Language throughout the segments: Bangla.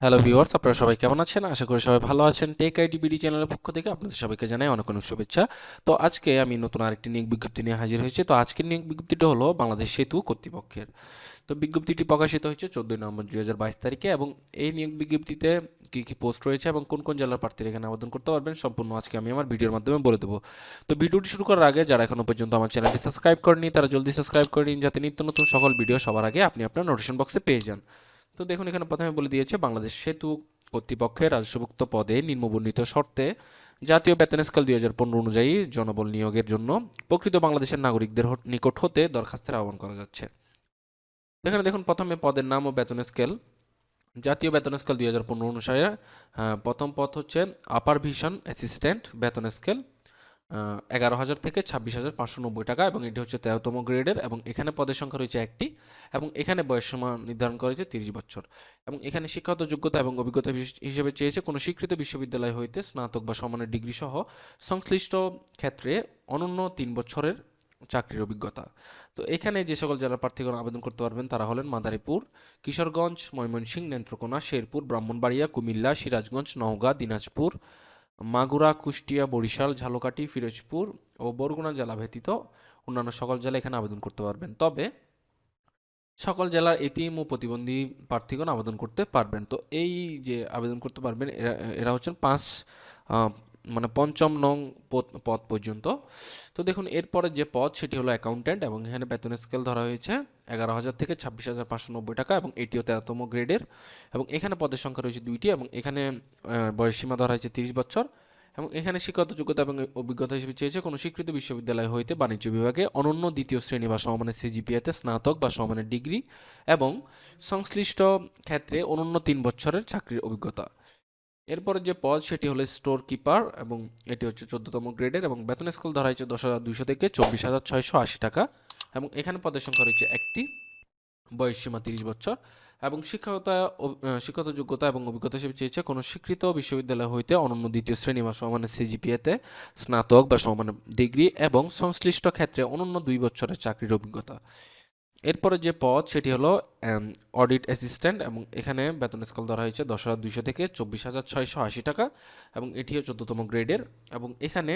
হ্যালো ভিউয়ার্স, আপনারা সবাই কেমন আছেন? আশা করি সবাই ভালো আছেন। টেক আইডি বিডি চ্যানেলের পক্ষ থেকে আপনাদের সবাইকে জানাই অনেক অনেক শুভেচ্ছা। তো আজকে আমি নতুন আরেকটি নিয়োগ বিজ্ঞপ্তি নিয়ে হাজির হয়েছি। তো আজকের নিয়োগ বিজ্ঞপ্তিটা হলো বাংলাদেশ সেতু কর্তৃপক্ষের। তো বিজ্ঞপ্তিটি প্রকাশিত হয়েছে 14 নভেম্বর 2022 তারিখে, এবং এই নিয়োগ বিজ্ঞপ্তিতে কি কি পোস্ট রয়েছে এবং কোন কোন জেলার প্রার্থীরা এখানে আবেদন করতে পারবেন সম্পূর্ণ আজকে আমি আমার ভিডিওর মাধ্যমে বলে দেবো। তো ভিডিওটি শুরু করার আগে যারা এখনো পর্যন্ত আমার চ্যানেলটি সাবস্ক্রাইব করেনি তারা জলদি সাবস্ক্রাইব করে নিন, যাতে নিত্য নতুন সকল ভিডিও সবার আগে আপনি আপনার নোটিফিকেশন বক্সে পেয়ে যান। তো দেখুন, এখানে প্রথমে বলে দিয়েছে বাংলাদেশ সেতু কর্তৃপক্ষের রাজস্বভুক্ত পদে নিম্নবর্ণিত শর্তে জাতীয় বেতন স্কেল 2015 অনুযায়ী জনবল নিয়োগের জন্য প্রকৃত বাংলাদেশের নাগরিকদের নিকট হতে দরখাস্তের আহ্বান করা যাচ্ছে। এখানে দেখুন, প্রথমে পদের নাম ও বেতন স্কেল। জাতীয় বেতন স্কেল 2015 অনুসারে প্রথম পদ হচ্ছে আপার ভিশন অ্যাসিস্ট্যান্ট, বেতন স্কেল 11,000 থেকে 26,590 টাকা, এবং এটি হচ্ছে 13তম গ্রেডের, এবং এখানে পদের সংখ্যা রয়েছে একটি, এবং এখানে বয়সসীমা নির্ধারণ করা হয়েছে 30 বছর, এবং এখানে শিক্ষাগত যোগ্যতা এবং অভিজ্ঞতা হিসেবে চেয়েছে কোনো স্বীকৃত বিশ্ববিদ্যালয় হইতে স্নাতক বা সমানের ডিগ্রি সহ সংশ্লিষ্ট ক্ষেত্রে অনন্য 3 বছরের চাকরির অভিজ্ঞতা। তো এখানে যে সকল জেলার প্রার্থীগণ আবেদন করতে পারবেন তারা হলেন মাদারীপুর, কিশোরগঞ্জ, ময়মনসিংহ, নেত্রকোনা, শেরপুর, ব্রাহ্মণবাড়িয়া, কুমিল্লা, সিরাজগঞ্জ, নওগাঁ, দিনাজপুর, মাগুরা, কুষ্টিয়া, বরিশাল, ঝালকাঠি, ফিরোজপুর ও বরগুনা জেলা ব্যতীত অন্যান্য সকল জেলা এখানে আবেদন করতে পারবেন। তবে সকল জেলার এতিম ও প্রতিবন্ধী প্রার্থীগণ আবেদন করতে পারবেন। তো এই যে আবেদন করতে পারবেন এরা এরা হচ্ছেন আহ, মানে পঞ্চম নং পদ পর্যন্ত। তো দেখুন, এরপরে যে পদ সেটি হলো অ্যাকাউন্ট্যান্ট, এবং এখানে বেতন স্কেল ধরা হয়েছে 11,000 থেকে 26,590 টাকা, এবং এটিও 13তম গ্রেডের, এবং এখানে পদের সংখ্যা রয়েছে দুইটি, এবং এখানে বয়সসীমা ধরা হয়েছে 30 বছর, এবং এখানে শিক্ষাগত যোগ্যতা এবং অভিজ্ঞতা হিসেবে চেয়েছে কোনো স্বীকৃত বিশ্ববিদ্যালয় হইতে বাণিজ্য বিভাগে অনন্য দ্বিতীয় শ্রেণী বা সমমানের সিজিপিএতে স্নাতক বা সমমানের ডিগ্রি, এবং সংশ্লিষ্ট ক্ষেত্রে অনন্য 3 বছরের চাকরির অভিজ্ঞতা। এরপরে যে পদ সেটি হলো স্টোর কিপার, এবং এটি হচ্ছে 14তম গ্রেডের, এবং বেতন স্কেল ধরা হয়েছে 10,200 থেকে 24,680 টাকা, এবং এখানে পদের সংখ্যা রয়েছে একটি, বয়সসীমা 30 বছর, এবং শিক্ষাগত যোগ্যতা এবং অভিজ্ঞতা হিসেবে চেয়েছে কোনো স্বীকৃত বিশ্ববিদ্যালয় হইতে অনন্য দ্বিতীয় শ্রেণী বা সমমানের সিজিপিএতে স্নাতক বা সমমানের ডিগ্রি, এবং সংশ্লিষ্ট ক্ষেত্রে অনন্য 2 বছরের চাকরির অভিজ্ঞতা। এরপরে যে পদ সেটি হলো অডিট অ্যাসিস্ট্যান্ট, এবং এখানে বেতন স্কেল ধরা হয়েছে 10,200 থেকে 24,680 টাকা, এবং এটিও 14তম গ্রেডের, এবং এখানে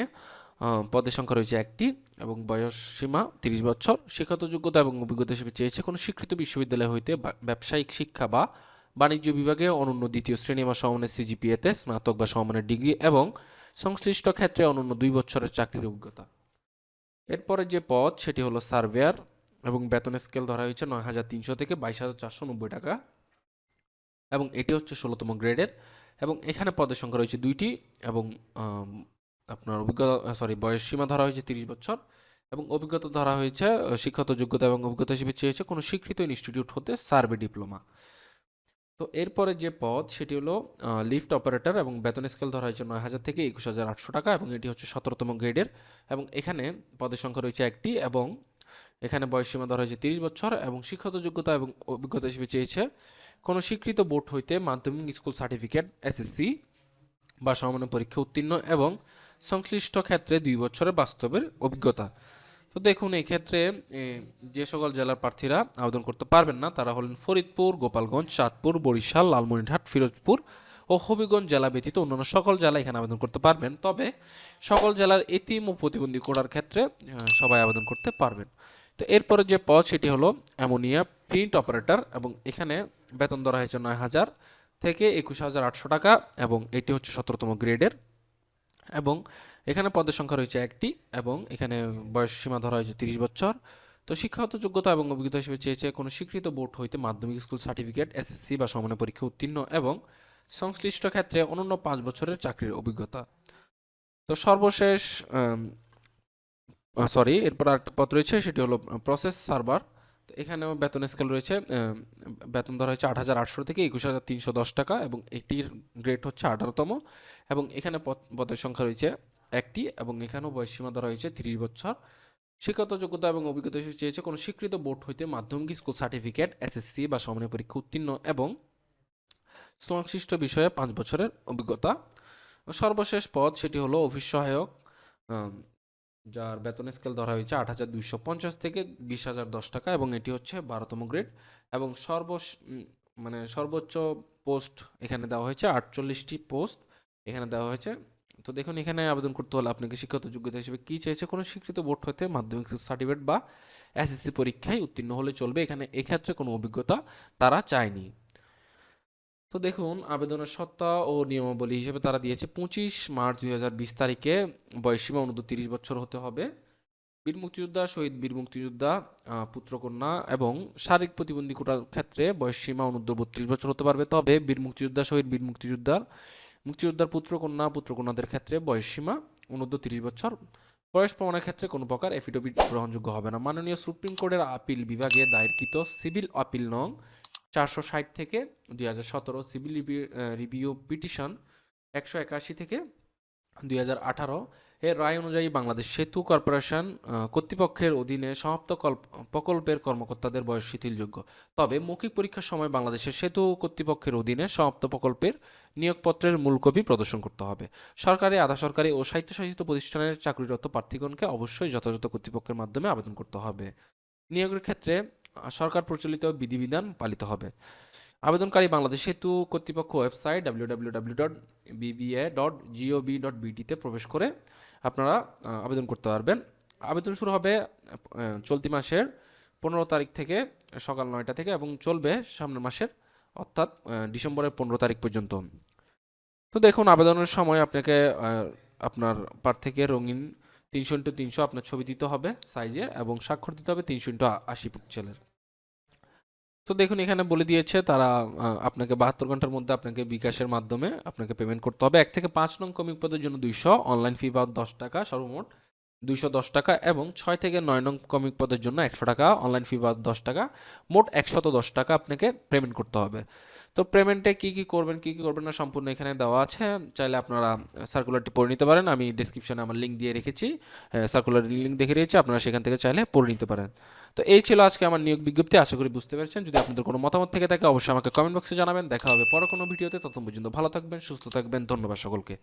পদের সংখ্যা রয়েছে একটি, এবং বয়স সীমা 30 বছর। শিক্ষাগত যোগ্যতা এবং অভিজ্ঞতা হিসেবে চেয়েছে কোনো স্বীকৃত বিশ্ববিদ্যালয় হইতে ব্যবসায়িক শিক্ষা বা বাণিজ্য বিভাগে অনন্য দ্বিতীয় শ্রেণী বা সমমানের সিজিপিএতে স্নাতক বা সমমানের ডিগ্রি, এবং সংশ্লিষ্ট ক্ষেত্রে অনন্য 2 বছরের চাকরির অভিজ্ঞতা। এরপরে যে পদ সেটি হলো সার্ভেয়ার, এবং বেতন স্কেল ধরা হয়েছে 9,300 থেকে 22,490 টাকা, এবং এটি হচ্ছে 16তম গ্রেডের, এবং এখানে পদের সংখ্যা রয়েছে দুইটি, এবং আপনার বয়স সীমা ধরা হয়েছে 30 বছর, এবং অভিজ্ঞতা ধরা হয়েছে শিক্ষাগত যোগ্যতা এবং অভিজ্ঞতা হিসেবে চেয়েছে কোনো স্বীকৃত ইনস্টিটিউট হতে সার্ভে ডিপ্লোমা। তো এরপরে যে পদ সেটি হলো লিফট অপারেটর, এবং বেতন স্কেল ধরা হয়েছে 9,000 থেকে 21,800 টাকা, এবং এটি হচ্ছে 17তম গ্রেডের, এবং এখানে পদের সংখ্যা রয়েছে একটি, এবং এখানে বয়সসীমা ধরা হয়েছে 30 বছর, এবং শিক্ষাগত যোগ্যতা এবং অভিজ্ঞতা হিসেবে চেয়েছে কোনো স্বীকৃত বোর্ড হইতে মাধ্যমিক স্কুল সার্টিফিকেট এসএসসি বা সমমানের পরীক্ষা উত্তীর্ণ, এবং সংশ্লিষ্ট ক্ষেত্রে 2 বছরের বাস্তবের অভিজ্ঞতা। তো দেখুন, এই ক্ষেত্রে যে সকল জেলার প্রার্থীরা আবেদন করতে পারবেন না তারা হলেন ফরিদপুর, গোপালগঞ্জ, চাঁদপুর, বরিশাল, লালমনিরহাট, ফিরোজপুর ও হবিগঞ্জ জেলা ব্যতীত অন্যান্য সকল জেলা এখানে আবেদন করতে পারবেন। তবে সকল জেলার এতিম ও প্রতিবন্ধী কোটার ক্ষেত্রে সবাই আবেদন করতে পারবেন। তো এরপরে যে পদ সেটি হলো অ্যামোনিয়া প্রিন্ট অপারেটর, এবং এখানে বেতন ধরা হয়েছে 9,000 থেকে 21,800 টাকা, এবং এটি হচ্ছে 17তম গ্রেডের, এবং এখানে পদের সংখ্যা রয়েছে একটি, এবং এখানে বয়স সীমা ধরা হয়েছে 30 বছর। তো শিক্ষাগত যোগ্যতা এবং অভিজ্ঞতা হিসেবে চেয়েছে কোনো স্বীকৃত বোর্ড হইতে মাধ্যমিক স্কুল সার্টিফিকেট এসএসসি বা সমানের পরীক্ষা উত্তীর্ণ, এবং সংশ্লিষ্ট ক্ষেত্রে অনন্য 5 বছরের চাকরির অভিজ্ঞতা। তো সর্বশেষ এরপর আরেকটা পদ রয়েছে সেটি হলো প্রসেস সার্ভার। তো এখানেও বেতন স্কেল রয়েছে, বেতন ধরা হয়েছে 8,800 থেকে 21,310 টাকা, এবং এটির গ্রেড হচ্ছে 18তম, এবং এখানে পদের সংখ্যা রয়েছে একটি, এবং এখানেও বয়সসীমা ধরা হয়েছে 30 বছর। শিক্ষাগত যোগ্যতা এবং অভিজ্ঞতা হিসেবে চেয়েছে কোনো স্বীকৃত বোর্ড হইতে মাধ্যমিক স্কুল সার্টিফিকেট এসএসসি বা সমানের পরীক্ষা উত্তীর্ণ, এবং সংশ্লিষ্ট বিষয়ে 5 বছরের অভিজ্ঞতা। সর্বশেষ পদ সেটি হলো অফিস সহায়ক, আম, যার বেতন স্কেল ধরা হয়েছে 8,250 থেকে 20,010 টাকা, এবং এটি হচ্ছে 12তম গ্রেড, এবং সর্বোচ্চ পোস্ট এখানে দেওয়া হয়েছে, 48টি পোস্ট এখানে দেওয়া হয়েছে। তো দেখুন এখানে আবেদন করতে হলে আপনাকে শিক্ষাগত যোগ্যতা হিসেবে কি চাইছে, কোনো স্বীকৃত বোর্ড হতে মাধ্যমিক সার্টিফিকেট বা এসএসসি পরীক্ষায় উত্তীর্ণ হলে চলবে, এখানে এক্ষেত্রে কোনো অভিজ্ঞতা তারা চায়নি। তো দেখুন আবেদনের সত্তা ও নিয়মাবলী হিসেবে তারা দিয়েছে 25 মার্চ 2020 তারিখে বয়সসীমা অনূর্ধ্ব 30 বছর হতে হবে। বীর মুক্তিযোদ্ধা, শহীদ বীর মুক্তিযোদ্ধা, পুত্রকন্যা এবং শারীরিক প্রতিবন্ধী কোটার ক্ষেত্রে বয়সসীমা অনূর্ধ্ব 32 বছর হতে পারবে। তবে বীর মুক্তিযোদ্ধা, শহীদ বীর মুক্তিযোদ্ধার পুত্রকন্যাদের ক্ষেত্রে বয়সসীমা অনূর্ধ্ব 30 বছর। বয়স প্রমাণের ক্ষেত্রে কোনো প্রকার এফিডেভিট গ্রহণযোগ্য হবে না। মাননীয় সুপ্রিম কোর্টের আপিল বিভাগে দায়েরকৃত সিভিল আপিল নং 460 থেকে 2017 সিভিল রিভিউ পিটিশন 181 থেকে 2018 এর রায় অনুযায়ী বাংলাদেশ সেতু কর্পোরেশন কর্তৃপক্ষের অধীনে সমাপ্ত প্রকল্পের কর্মকর্তাদের বয়স শিথিলযোগ্য। তবে মৌখিক পরীক্ষার সময় বাংলাদেশের সেতু কর্তৃপক্ষের অধীনে সমাপ্ত প্রকল্পের নিয়োগপত্রের মূল কপি প্রদর্শন করতে হবে। সরকারি, আধা সরকারি ও স্বায়ত্তশাসিত প্রতিষ্ঠানের চাকরিরত প্রার্থীগণকে অবশ্যই যথাযথ কর্তৃপক্ষের মাধ্যমে আবেদন করতে হবে। নিয়োগের ক্ষেত্রে সরকার প্রচলিত বিধিবিধান পালিত হবে। আবেদনকারী বাংলাদেশ সেতু কর্তৃপক্ষ ওয়েবসাইট www.bva.gov.bt তে প্রবেশ করে আপনারা আবেদন করতে পারবেন। আবেদন শুরু হবে চলতি মাসের 15 তারিখ থেকে সকাল 9টা থেকে এবং চলবে সামনের মাসের অর্থাৎ ডিসেম্বরের 15 তারিখ পর্যন্ত। তো দেখুন আবেদনের সময় আপনাকে আপনার প্রার্থীকে রঙিন 300x300 আপনার ছবি দিতে হবে সাইজের এবং স্বাক্ষর দিতে হবে 300x80 পিক্সেলের। তো দেখুন এখানে বলে দিয়েছে তারা আপনাকে 72 ঘন্টার মধ্যে আপনাকে বিকাশের মাধ্যমে আপনাকে পেমেন্ট করতে হবে। 1 থেকে 5 নং কমিক পদের জন্য 200, অনলাইন ফি বা 10 টাকা, সর্বমোট 210 টাকা এবং 6 থেকে 9 নং কমিক পদের জন্য 100 টাকা, অনলাইন ফি বা 10 টাকা, মোট 110 টাকা আপনাকে পেমেন্ট করতে হবে। তো পেমেন্টে কি কি করবেন না সম্পূর্ণ এখানে দেওয়া আছে। চাইলে আপনারা সার্কুলারটি পড়ে নিতে পারেন। আমি ডেসক্রিপশনে আমার লিঙ্ক দিয়ে রেখেছি, সার্কুলার লিঙ্ক দেখে রেখেছি, আপনারা সেখান থেকে চাইলে পড়ে নিতে পারেন। তো এই ছিল আজকে আমার নিয়োগ বিজ্ঞপ্তি, আশা করি বুঝতে পেরেছেন। যদি আপনাদের কোনো মতামত থেকে থাকে অবশ্যই আমাকে কমেন্ট বক্সে জানাবেন। দেখা হবে পরে কোনো ভিডিওতে, ততক্ষণ পর্যন্ত ভালো থাকবেন, সুস্থ থাকবেন। ধন্যবাদ সকলকে।